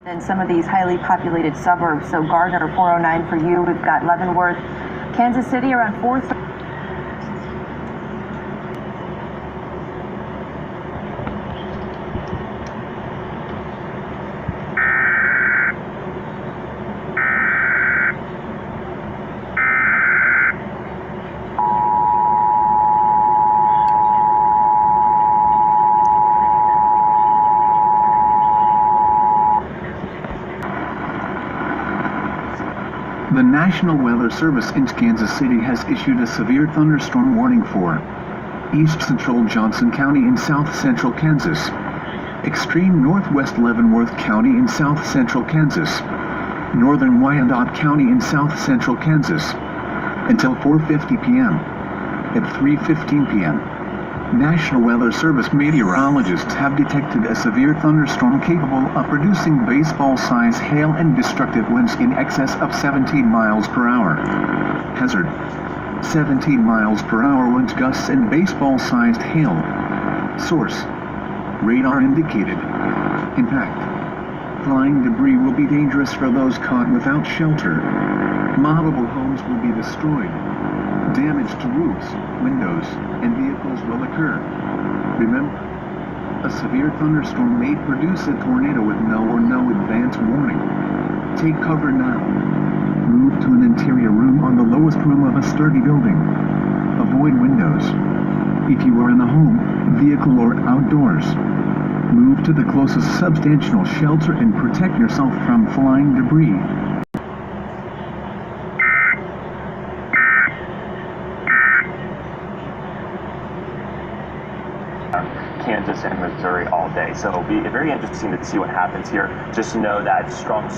in some of these highly populated suburbs. So Gardner 409 for you. We've got Leavenworth, Kansas City around 430. The National Weather Service in Kansas City has issued a severe thunderstorm warning for east central Johnson County in south central Kansas, extreme northwest Leavenworth County in south central Kansas, northern Wyandotte County in south central Kansas, until 4:50 p.m. At 3:15 p.m., National Weather Service meteorologists have detected a severe thunderstorm capable of producing baseball-sized hail and destructive winds in excess of 17 miles per hour. Hazard: 17 miles per hour wind gusts and baseball-sized hail. Source: radar indicated. Impact: flying debris will be dangerous for those caught without shelter. Movable homes will be destroyed. Damage to roofs, windows, and vehicles will occur. Remember, a severe thunderstorm may produce a tornado with no advance warning. Take cover now. Move to an interior room on the lowest room of a sturdy building. Avoid windows. If you are in a home, vehicle, or outdoors, move to the closest substantial shelter and protect yourself from flying debris. Kansas and Missouri all day. So it'll be very interesting to see what happens here. Just know that strong